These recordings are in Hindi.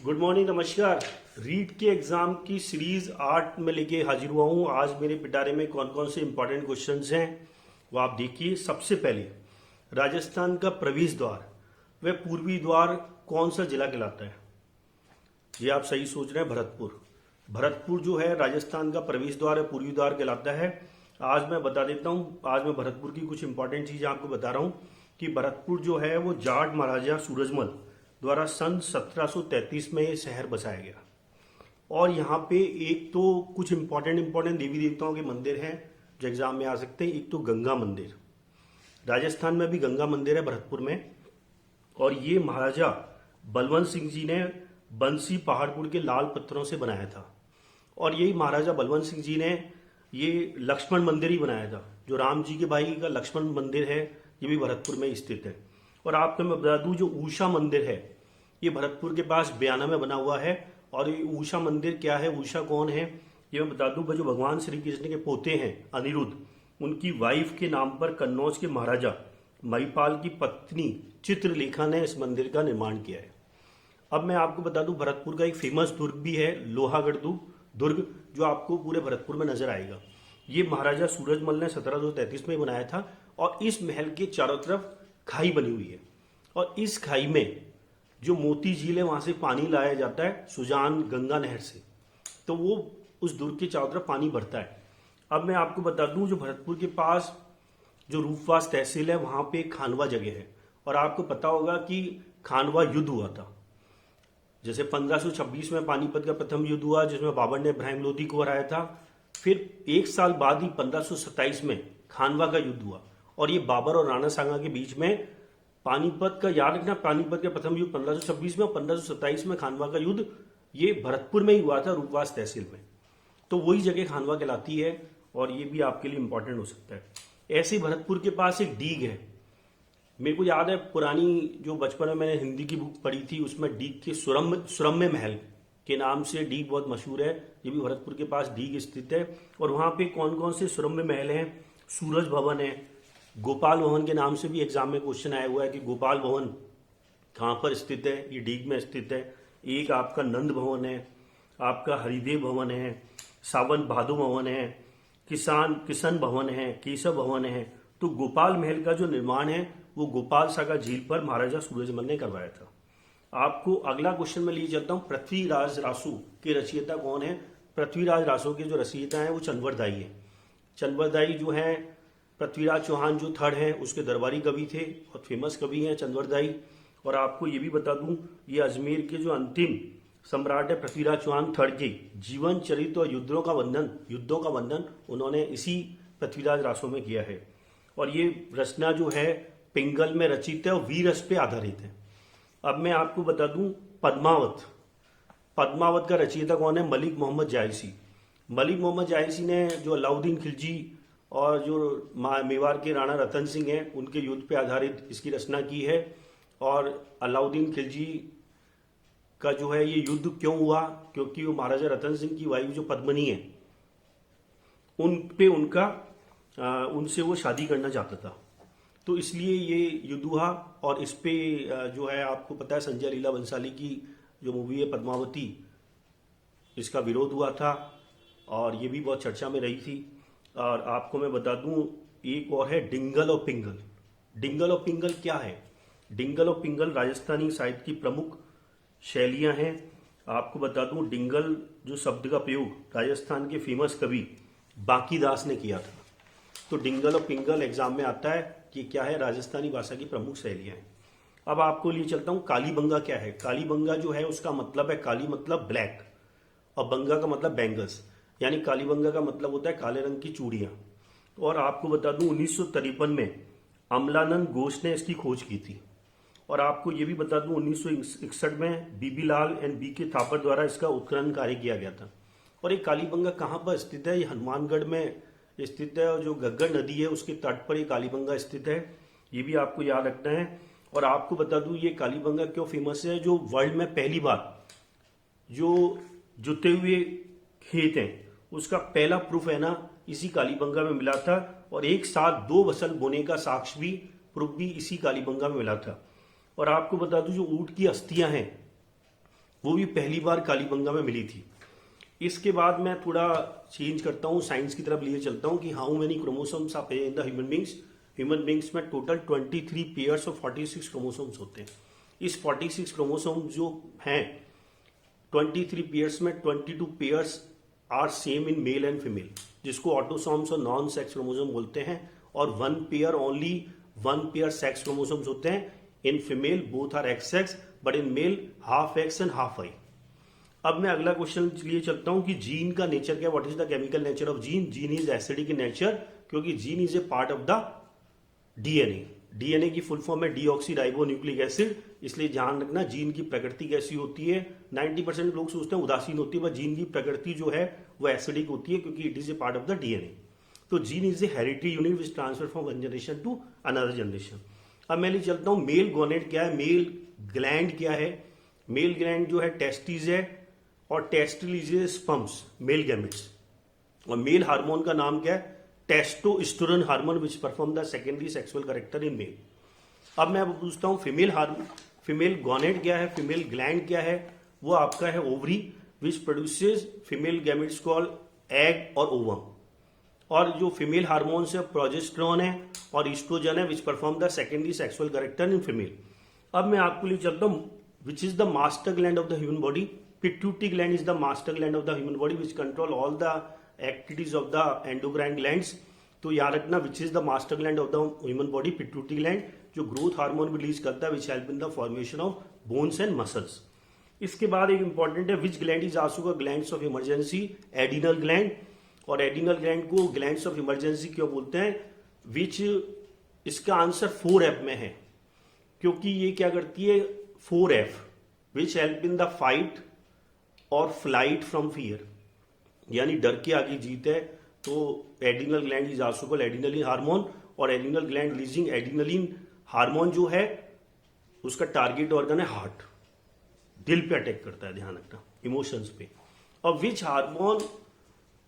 गुड मॉर्निंग, नमस्कार। रीट के एग्जाम की सीरीज 8 में लेके हाजिर हुआ हूँ। आज मेरे पिटारे में कौन कौन से इंपॉर्टेंट क्वेश्चंस हैं वो आप देखिए। सबसे पहले राजस्थान का प्रवेश द्वार वह पूर्वी द्वार कौन सा जिला कहलाता है? ये आप सही सोच रहे हैं, भरतपुर। भरतपुर जो है राजस्थान का प्रवेश द्वार है, पूर्वी द्वार कहलाता है। आज मैं बता देता हूँ, आज मैं भरतपुर की कुछ इंपॉर्टेंट चीजें आपको बता रहा हूँ कि भरतपुर जो है वो जाट महाराजा सूरजमल द्वारा सन 1733 में ये शहर बसाया गया। और यहाँ पे एक तो कुछ इंपॉर्टेंट देवी देवताओं के मंदिर हैं जो एग्जाम में आ सकते हैं। एक तो गंगा मंदिर, राजस्थान में भी गंगा मंदिर है भरतपुर में, और ये महाराजा बलवंत सिंह जी ने बंसी पहाड़पुर के लाल पत्थरों से बनाया था। और यही महाराजा बलवंत सिंह जी ने ये लक्ष्मण मंदिर ही बनाया था, जो राम जी के भाई का लक्ष्मण मंदिर है, ये भी भरतपुर में स्थित है। और आपको मैं बता दूं, जो ऊषा मंदिर है ये भरतपुर के पास बयाना में बना हुआ है। और ये ऊषा मंदिर क्या है, ऊषा कौन है, ये मैं बता दूं, जो भगवान श्री कृष्ण के पोते हैं अनिरुद्ध, उनकी वाइफ के नाम पर कन्नौज के महाराजा महिपाल की पत्नी चित्रलेखा ने इस मंदिर का निर्माण किया है। अब मैं आपको बता दूं, भरतपुर का एक फेमस दुर्ग भी है, लोहागढ़ दुर्ग, जो आपको पूरे भरतपुर में नजर आएगा। ये महाराजा सूरजमल ने 1733 में बनाया था। और इस महल के चारों तरफ खाई बनी हुई है, और इस खाई में जो मोती झील है वहां से पानी लाया जाता है सुजान गंगा नहर से, तो वो उस दुर्ग के चारों तरफ पानी भरता है। अब मैं आपको बता दूं, जो भरतपुर के पास जो रूपवास तहसील है वहां पे खानवा जगह है। और आपको पता होगा कि खानवा युद्ध हुआ था। जैसे 1526 में पानीपत का प्रथम युद्ध हुआ जिसमें बाबर ने इब्राहिम लोदी को हराया था। फिर एक साल बाद ही 1527 में खानवा का युद्ध हुआ, और ये बाबर और राणा सांगा के बीच में पानीपत का, याद रखना, पानीपत का प्रथम युद्ध 1526 में और 1527 में खानवा का युद्ध ये भरतपुर में ही हुआ था, रूपवास तहसील में। तो वही जगह खानवा कहलाती है, और ये भी आपके लिए इंपॉर्टेंट हो सकता है। ऐसे भरतपुर के पास एक डीग है। मेरे को याद है, पुरानी जो बचपन में मैंने हिंदी की बुक पढ़ी थी उसमें डीग के सुरम्य महल के नाम से डीग बहुत मशहूर है। ये भी भरतपुर के पास डीग स्थित है। और वहां पे कौन कौन से सुरम्य महल हैं? सूरज भवन है, गोपाल भवन के नाम से भी एग्जाम में क्वेश्चन आया हुआ है कि गोपाल भवन कहाँ पर स्थित है, ये डीग में स्थित है। एक आपका नंद भवन है, आपका हरिदेव भवन है, सावंत भादु भवन है, किशन भवन है, केशव भवन है। तो गोपाल महल का जो निर्माण है वो गोपाल सागर झील पर महाराजा सूरजमल ने करवाया था। आपको अगला क्वेश्चन में लिए चलता हूँ, पृथ्वीराज रासो के रचयिता कौन है? पृथ्वीराज रासो के जो रचयिता है वो चंद्रवरदाई है। चंद्रवरदाई जो है, पृथ्वीराज चौहान जो थर्ड है उसके दरबारी कवि थे और फेमस कवि हैं चंद्रवरदाई। और आपको ये भी बता दूं, ये अजमेर के जो अंतिम सम्राट है पृथ्वीराज चौहान थर्ड के जीवन चरित्र और युद्धों का वर्णन उन्होंने इसी पृथ्वीराज रासो में किया है। और ये रचना जो है पिंगल में रचित है और वीरस पे आधारित है। अब मैं आपको बता दूं, पद्मावत का रचयिता कौन है? मलिक मोहम्मद जायसी। मलिक मोहम्मद जायसी ने जो अलाउद्दीन खिलजी और जो मेवाड़ के राणा रतन सिंह हैं उनके युद्ध पे आधारित इसकी रचना की है। और अलाउद्दीन खिलजी का जो है ये युद्ध क्यों हुआ? क्योंकि वो महाराजा रतन सिंह की वाइफ जो पद्मनी है उन पे उनसे वो शादी करना चाहता था, तो इसलिए ये युद्ध हुआ। और इस पे जो है आपको पता है, संजय लीला बंसाली की जो मूवी है पद्मावती, इसका विरोध हुआ था और ये भी बहुत चर्चा में रही थी। और आपको मैं बता दूं, एक और है डिंगल और पिंगल। डिंगल और पिंगल क्या है? डिंगल और पिंगल राजस्थानी साहित्य की प्रमुख शैलियां हैं। आपको बता दूं, डिंगल जो शब्द का प्रयोग राजस्थान के फेमस कवि बांकीदास ने किया था। तो डिंगल और पिंगल एग्जाम में आता है कि क्या है, राजस्थानी भाषा की प्रमुख शैलियां हैं। अब आपको लिए चलता हूं, कालीबंगा क्या है? कालीबंगा जो है उसका मतलब है, काली मतलब ब्लैक और बंगा का मतलब बैंगल्स, यानी कालीबंगा का मतलब होता है काले रंग की चूड़ियां। और आपको बता दूं, 1953 में अमलानंद घोष ने इसकी खोज की थी। और आपको ये भी बता दूं, 1961 में बीबी लाल एंड बी के थापर द्वारा इसका उत्खनन कार्य किया गया था। और ये कालीबंगा कहाँ पर स्थित है? ये हनुमानगढ़ में स्थित है, और जो घग्गर नदी है उसके तट पर ये कालीबंगा स्थित है। ये भी आपको याद रखना है। और आपको बता दूं, ये कालीबंगा क्यों फेमस है? जो वर्ल्ड में पहली बार जो जुते हुए खेत हैं उसका पहला प्रूफ है ना, इसी कालीबंगा में मिला था। और एक साथ 2 फसल बोने का साक्ष्य भी, प्रूफ भी इसी कालीबंगा में मिला था। और आपको बता दूं, जो ऊंट की अस्थियां हैं वो भी पहली बार कालीबंगा में मिली थी। इसके बाद मैं थोड़ा चेंज करता हूँ, साइंस की तरफ लिए चलता हूँ कि how many chromosomes are in the human beings. Human beings में टोटल 23 पेयर्स और 46 क्रोमोसोम्स होते हैं। इस 46 क्रोमोसोम्स जो हैं 23 पेयर्स में 22 pairs are same in male and female, जिसको ऑटोसोम्स और नॉन सेक्स क्रोमोसोम बोलते हैं, और only one pair sex chromosomes होते हैं। In female both are X sex, but in male half X and half Y. अब मैं अगला क्वेश्चन लिए चलता हूं कि जीन का नेचर क्या, what is the chemical nature of gene. Gene is acidic in nature, क्योंकि gene is a part of the DNA. DNA की फुल फॉर्म है डीऑक्सीराइबोन्यूक्लिक एसिड, इसलिए ध्यान रखना जीन की प्रकृति कैसी होती है। 90% लोग सोचते हैं उदासीन होती है, पर जीन की प्रकृति जो है वो एसिडिक होती है, क्योंकि it is a part of the DNA. तो gene is a hereditary unit which transfer from one generation to another generation. अब मैं ले चलता हूं मेल गोनेट क्या है, मेल ग्लैंड क्या है। मेल ग्लैंड जो है टेस्टिस है, और testis is sperms, male gametes. और मेल हार्मोन का नाम क्या है, testosterone hormone which perform the secondary sexual character in male. अब मैं पूछता हूं फीमेल गोनेट क्या है, फीमेल ग्लैंड क्या है। वो आपका है ovary which produces female gametes called egg और ओवम। और जो फीमेल हार्मोन्स है प्रोजेस्टेरोन है और ईस्ट्रोजन है विच perform the secondary sexual character in female. अब मैं आपको लिए चलता हूं विच is the master gland of the human body. Pituitary gland is the master gland of the human body which control all the activities of the endocrine glands. तो याद रखना विच is the master gland of the human body, pituitary gland, जो ग्रोथ हार्मोन रिलीज करता है विच help in the formation of bones and muscles. इसके बाद एक इंपॉर्टेंट है विच gland is also the glands of emergency, adrenal gland. और एडिनल ग्लैंड को ग्लैंड्स ऑफ इमरजेंसी क्यों बोलते हैं, विच इसका आंसर 4F में है, क्योंकि ये क्या करती है 4F which help in the fight और फ्लाइट फ्रॉम फियर, यानी डर के आगे जीत है। तो adrenal gland is also called adrenaline hormone. और adrenal gland releasing adrenaline hormone जो है उसका टारगेट ऑर्गन है हार्ट, दिल पे अटैक करता है, ध्यान रखना, इमोशंस पे। और विच हार्मोन,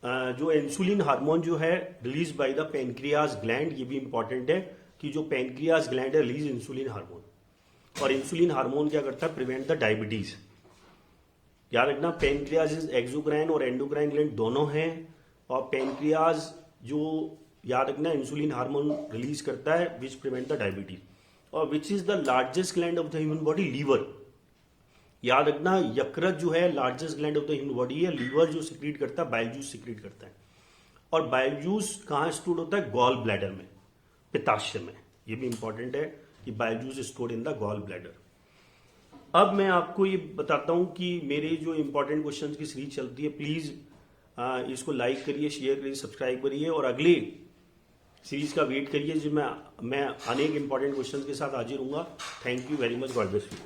जो इंसुलिन हार्मोन जो है release by the pancreas gland, ये भी इंपॉर्टेंट है कि जो पेनक्रियाज ग्लैंड है रिलीज इंसुलिन हार्मोन। और इंसुलिन हार्मोन क्या करता है, प्रिवेंट द डायबिटीज। याद रखना पेनक्रियाज इज एक्सोक्राइन और एंडोक्राइन ग्लैंड दोनों हैं। और पेनक्रियाज जो याद रखना इंसुलिन हार्मोन रिलीज करता है विच प्रिवेंट द डायबिटीज। और which is the largest gland of the human body, liver. याद रखना यकृत जो है largest gland of the human body है। लीवर जो सिक्रीट करता है बाइल जूस सिक्रीट करता है। और बाइल जूस कहाँ स्टोर होता है, गॉल ब्लैडर में, पित्ताशय में। ये भी इंपॉर्टेंट है कि bile juice store in the gall bladder. अब मैं आपको ये बताता हूं कि मेरे जो इंपॉर्टेंट क्वेश्चंस की सीरीज चलती है, प्लीज इसको लाइक करिए, शेयर करिए, सब्सक्राइब करिए, और अगले सीरीज का वेट करिए जो मैं अनेक इंपॉर्टेंट क्वेश्चंस के साथ हाजिर हूंगा। Thank you very much, God bless you.